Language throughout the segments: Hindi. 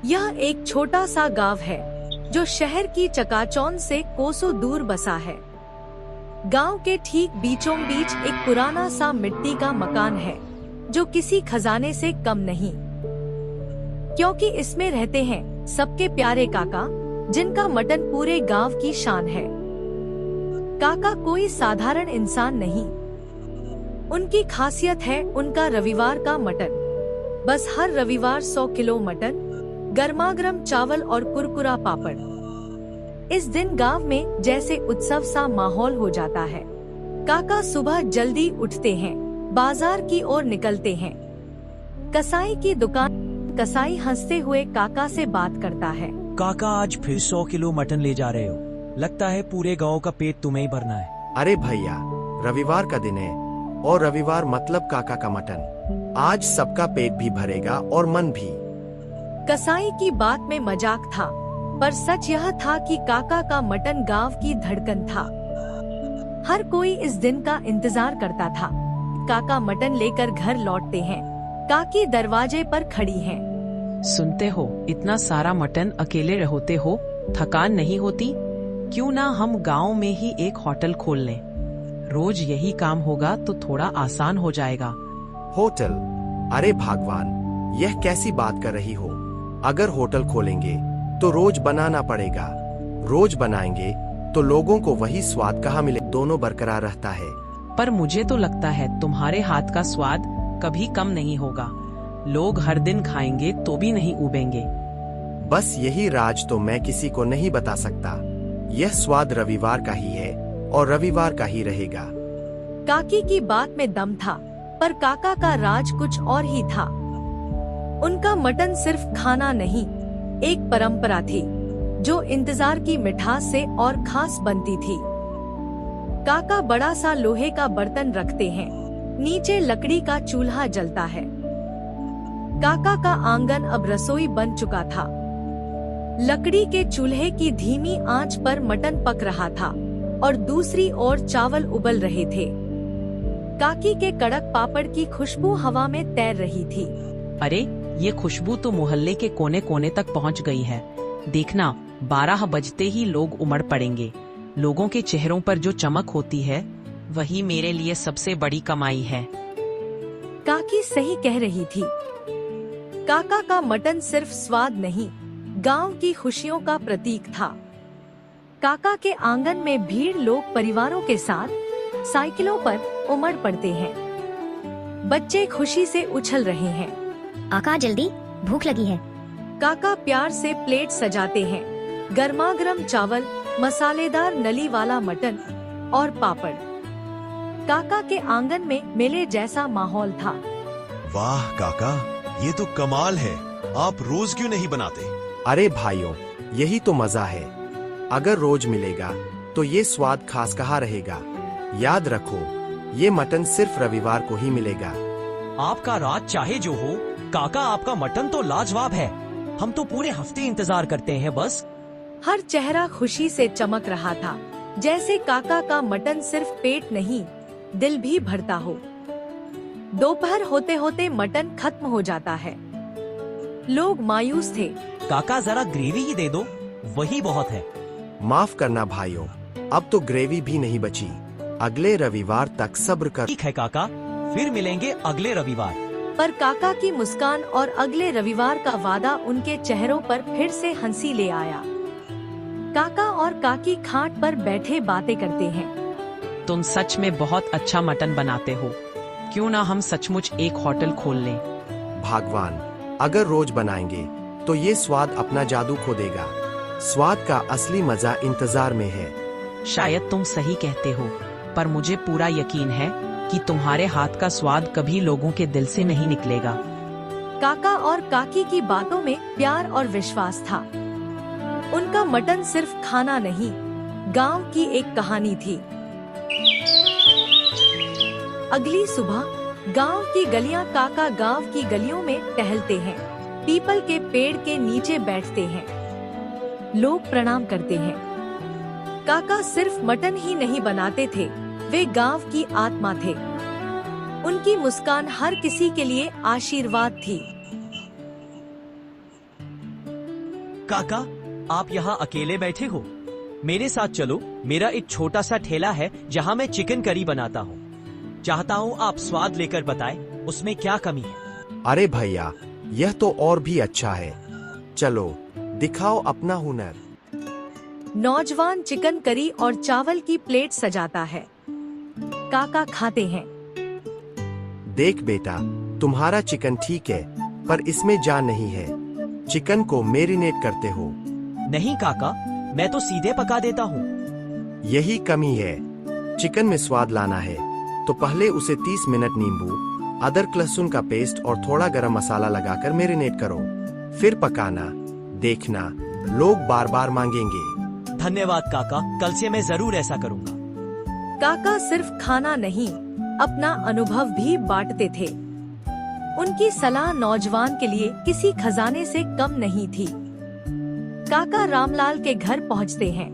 यह एक छोटा सा गांव है जो शहर की चकाचौंध से कोसों दूर बसा है। गांव के ठीक बीचों बीच एक पुराना सा मिट्टी का मकान है जो किसी खजाने से कम नहीं, क्योंकि इसमें रहते हैं सबके प्यारे काका, जिनका मटन पूरे गांव की शान है। काका कोई साधारण इंसान नहीं, उनकी खासियत है उनका रविवार का मटन। बस हर रविवार 100 किलो मटन, गर्मागर्म चावल और कुरकुरा पापड़। इस दिन गांव में जैसे उत्सव सा माहौल हो जाता है। काका सुबह जल्दी उठते हैं, बाजार की ओर निकलते हैं। कसाई की दुकान। कसाई हंसते हुए काका से बात करता है। काका, आज फिर 100 किलो मटन ले जा रहे हो। लगता है पूरे गांव का पेट तुम्हें ही भरना है। अरे भैया, रविवार का दिन है और रविवार मतलब काका का मटन। आज सबका पेट भी भरेगा और मन भी। कसाई की बात में मजाक था, पर सच यह था कि काका का मटन गांव की धड़कन था। हर कोई इस दिन का इंतजार करता था। काका मटन लेकर घर लौटते हैं। काकी दरवाजे पर खड़ी हैं। सुनते हो, इतना सारा मटन अकेले होते हो, थकान नहीं होती? क्यों ना हम गांव में ही एक होटल खोल लें। रोज यही काम होगा तो थोड़ा आसान हो जाएगा। होटल? अरे भगवान, यह कैसी बात कर रही हो? अगर होटल खोलेंगे तो रोज बनाना पड़ेगा। रोज बनाएंगे तो लोगों को वही स्वाद कहाँ मिले? दोनों बरकरार रहता है। पर मुझे तो लगता है तुम्हारे हाथ का स्वाद कभी कम नहीं होगा। लोग हर दिन खाएंगे तो भी नहीं उबेंगे। बस यही राज तो मैं किसी को नहीं बता सकता। यह स्वाद रविवार का ही है और रविवार का ही रहेगा। काकी की बात में दम था, पर काका का राज कुछ और ही था। उनका मटन सिर्फ खाना नहीं, एक परंपरा थी जो इंतजार की मिठास से और खास बनती थी। काका बड़ा सा लोहे का बर्तन रखते हैं, नीचे लकड़ी का चूल्हा जलता है। काका का आंगन अब रसोई बन चुका था। लकड़ी के चूल्हे की धीमी आंच पर मटन पक रहा था और दूसरी ओर चावल उबल रहे थे। काकी के कड़क पापड़ की खुशबू हवा में तैर रही थी। अरे, ये खुशबू तो मोहल्ले के कोने कोने तक पहुंच गई है। देखना, 12 बजते ही लोग उमड़ पड़ेंगे। लोगों के चेहरों पर जो चमक होती है, वही मेरे लिए सबसे बड़ी कमाई है। काकी सही कह रही थी। काका का मटन सिर्फ स्वाद नहीं, गांव की खुशियों का प्रतीक था। काका के आंगन में भीड़, लोग परिवारों के साथ साइकिलों पर उमड़ पड़ते हैं। बच्चे खुशी से उछल रहे हैं। काका, जल्दी, भूख लगी है। काका प्यार से प्लेट सजाते हैं। गर्मागर्म चावल, मसालेदार नली वाला मटन और पापड़। काका के आंगन में मेले जैसा माहौल था। वाह काका, ये तो कमाल है। आप रोज क्यों नहीं बनाते? अरे भाइयों, यही तो मजा है। अगर रोज मिलेगा तो ये स्वाद खास कहाँ रहेगा। याद रखो, ये मटन सिर्फ रविवार को ही मिलेगा। आपका राज चाहे जो हो, काका आपका मटन तो लाजवाब है। हम तो पूरे हफ्ते इंतजार करते हैं बस। हर चेहरा खुशी से चमक रहा था, जैसे काका का मटन सिर्फ पेट नहीं, दिल भी भरता हो। दोपहर होते होते मटन खत्म हो जाता है। लोग मायूस थे। काका, जरा ग्रेवी ही दे दो, वही बहुत है। माफ करना भाइयों, अब तो ग्रेवी भी नहीं बची। अगले रविवार तक सब्र कर। ठीक है काका, फिर मिलेंगे अगले रविवार। पर काका की मुस्कान और अगले रविवार का वादा उनके चेहरों पर फिर से हंसी ले आया। काका और काकी खाट पर बैठे बातें करते हैं। तुम सच में बहुत अच्छा मटन बनाते हो। क्यों ना हम सचमुच एक होटल खोल लें। भगवान, अगर रोज बनाएंगे तो ये स्वाद अपना जादू खो देगा। स्वाद का असली मजा इंतजार में है। शायद तुम सही कहते हो, पर मुझे पूरा यकीन है कि तुम्हारे हाथ का स्वाद कभी लोगों के दिल से नहीं निकलेगा। काका और काकी की बातों में प्यार और विश्वास था। उनका मटन सिर्फ खाना नहीं, गांव की एक कहानी थी। अगली सुबह गांव की गलियां। काका गांव की गलियों में टहलते हैं, पीपल के पेड़ के नीचे बैठते हैं। लोग प्रणाम करते हैं। काका सिर्फ मटन ही नहीं बनाते थे, वे गांव की आत्मा थे। उनकी मुस्कान हर किसी के लिए आशीर्वाद थी। काका, आप यहाँ अकेले बैठे हो? मेरे साथ चलो, मेरा एक छोटा सा ठेला है जहाँ मैं चिकन करी बनाता हूँ। चाहता हूँ आप स्वाद लेकर बताएं उसमें क्या कमी है। अरे भैया, यह तो और भी अच्छा है। चलो दिखाओ अपना हुनर। नौजवान चिकन करी और चावल की प्लेट सजाता है। काका खाते हैं। देख बेटा, तुम्हारा चिकन ठीक है, पर इसमें जान नहीं है। चिकन को मैरिनेट करते हो। नहीं काका, मैं तो सीधे पका देता हूँ। यही कमी है। चिकन में स्वाद लाना है तो पहले उसे 30 मिनट नींबू, अदरक लहसुन का पेस्ट और थोड़ा गरम मसाला लगाकर मैरिनेट करो, फिर पकाना। देखना, लोग बार बार मांगेंगे। धन्यवाद काका, कल से मैं जरूर ऐसा करूँगा। काका सिर्फ खाना नहीं, अपना अनुभव भी बांटते थे। उनकी सलाह नौजवान के लिए किसी खजाने से कम नहीं थी। काका रामलाल के घर पहुंचते हैं।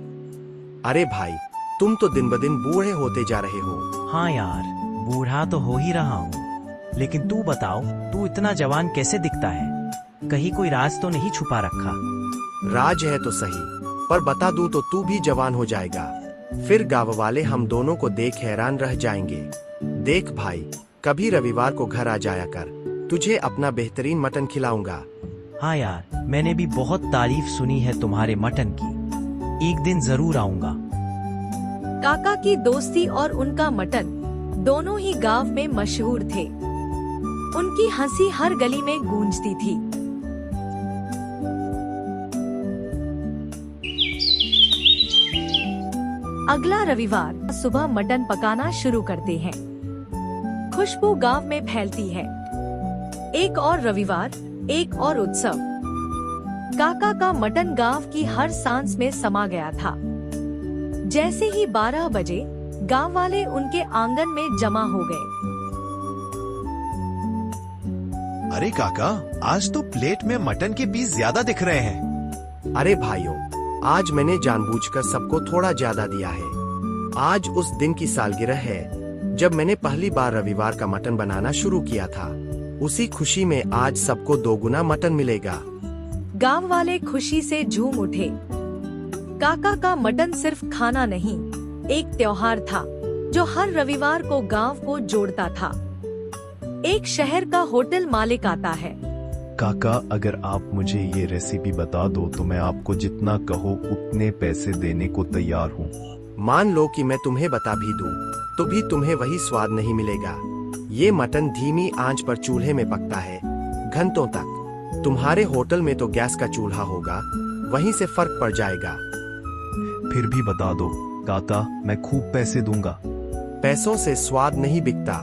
अरे भाई, तुम तो दिन ब दिन बूढ़े होते जा रहे हो। हाँ यार, बूढ़ा तो हो ही रहा हूँ, लेकिन तू बताओ, तू इतना जवान कैसे दिखता है? कहीं कोई राज तो नहीं छुपा रखा? राज है तो सही, पर बता दूं तो तू भी जवान हो जाएगा। फिर गांव वाले हम दोनों को देख हैरान रह जाएंगे। देख भाई, कभी रविवार को घर आ जाया कर, तुझे अपना बेहतरीन मटन खिलाऊंगा। हाँ यार, मैंने भी बहुत तारीफ सुनी है तुम्हारे मटन की। एक दिन जरूर आऊंगा। काका की दोस्ती और उनका मटन दोनों ही गांव में मशहूर थे। उनकी हंसी हर गली में गूंजती थी। अगला रविवार सुबह मटन पकाना शुरू करते हैं। खुशबू गांव में फैलती है। एक और रविवार, एक और उत्सव। काका का मटन गांव की हर सांस में समा गया था। जैसे ही 12 बजे गांव वाले उनके आंगन में जमा हो गए। अरे काका, आज तो प्लेट में मटन के पीस ज्यादा दिख रहे हैं। अरे भाइयों, आज मैंने जानबूझकर सबको थोड़ा ज्यादा दिया है। आज उस दिन की सालगिरह है जब मैंने पहली बार रविवार का मटन बनाना शुरू किया था। उसी खुशी में आज सबको 2 गुना मटन मिलेगा। गांव वाले खुशी से झूम उठे। काका का मटन सिर्फ खाना नहीं, एक त्योहार था जो हर रविवार को गांव को जोड़ता था। एक शहर का होटल मालिक आता है। काका, अगर आप मुझे ये रेसिपी बता दो तो मैं आपको जितना कहो उतने पैसे देने को तैयार हूँ। मान लो कि मैं तुम्हें बता भी दूं, तो भी तुम्हें वही स्वाद नहीं मिलेगा। ये मटन धीमी आंच पर चूल्हे में पकता है घंटों तक। तुम्हारे होटल में तो गैस का चूल्हा होगा, वहीं से फर्क पड़ जाएगा। फिर भी बता दो काका, मैं खूब पैसे दूंगा। पैसों से स्वाद नहीं बिकता।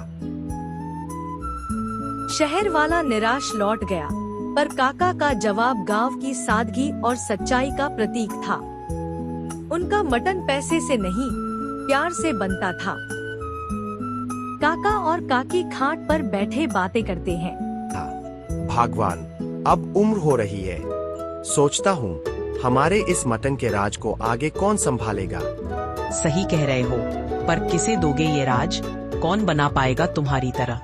शहर वाला निराश लौट गया, पर काका का जवाब गांव की सादगी और सच्चाई का प्रतीक था। उनका मटन पैसे से नहीं, प्यार से बनता था। काका और काकी खाट पर बैठे बातें करते हैं। भगवान, अब उम्र हो रही है। सोचता हूँ हमारे इस मटन के राज को आगे कौन संभालेगा। सही कह रहे हो, पर किसे दोगे ये राज? कौन बना पाएगा तुम्हारी तरह?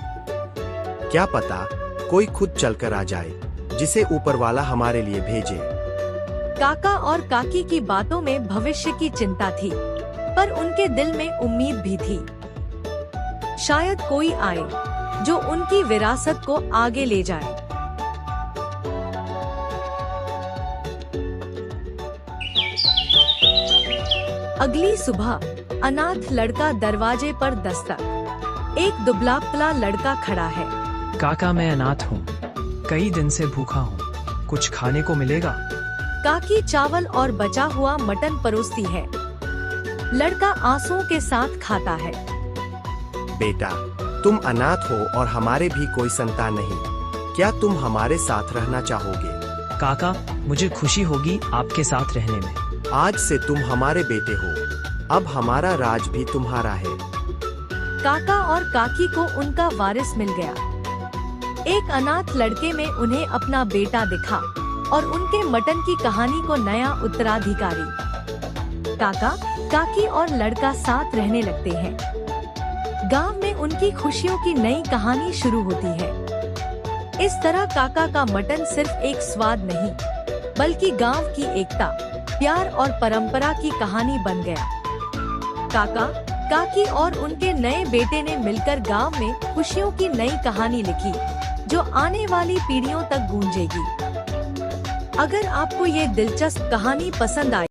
क्या पता कोई खुद चलकर आ जाए, जिसे ऊपर वाला हमारे लिए भेजे। काका और काकी की बातों में भविष्य की चिंता थी, पर उनके दिल में उम्मीद भी थी। शायद कोई आए जो उनकी विरासत को आगे ले जाए। अगली सुबह अनाथ लड़का दरवाजे पर दस्तक। एक दुबला पतला लड़का खड़ा है। काका, मैं अनाथ हूँ, कई दिन से भूखा हूँ, कुछ खाने को मिलेगा? काकी चावल और बचा हुआ मटन परोसती है। लड़का आंसुओं के साथ खाता है। बेटा, तुम अनाथ हो और हमारे भी कोई संतान नहीं। क्या तुम हमारे साथ रहना चाहोगे? काका, मुझे खुशी होगी आपके साथ रहने में। आज से तुम हमारे बेटे हो। अब हमारा राज भी तुम्हारा है। काका और काकी को उनका वारिस मिल गया। एक अनाथ लड़के में उन्हें अपना बेटा दिखा और उनके मटन की कहानी को नया उत्तराधिकारी। काका, काकी और लड़का साथ रहने लगते हैं। गांव में उनकी खुशियों की नई कहानी शुरू होती है। इस तरह काका का मटन सिर्फ एक स्वाद नहीं, बल्कि गांव की एकता, प्यार और परंपरा की कहानी बन गया। काका, काकी और उनके नए बेटे ने मिलकर गांव में खुशियों की नई कहानी लिखी, जो आने वाली पीढ़ियों तक गूंजेगी। अगर आपको ये दिलचस्प कहानी पसंद आई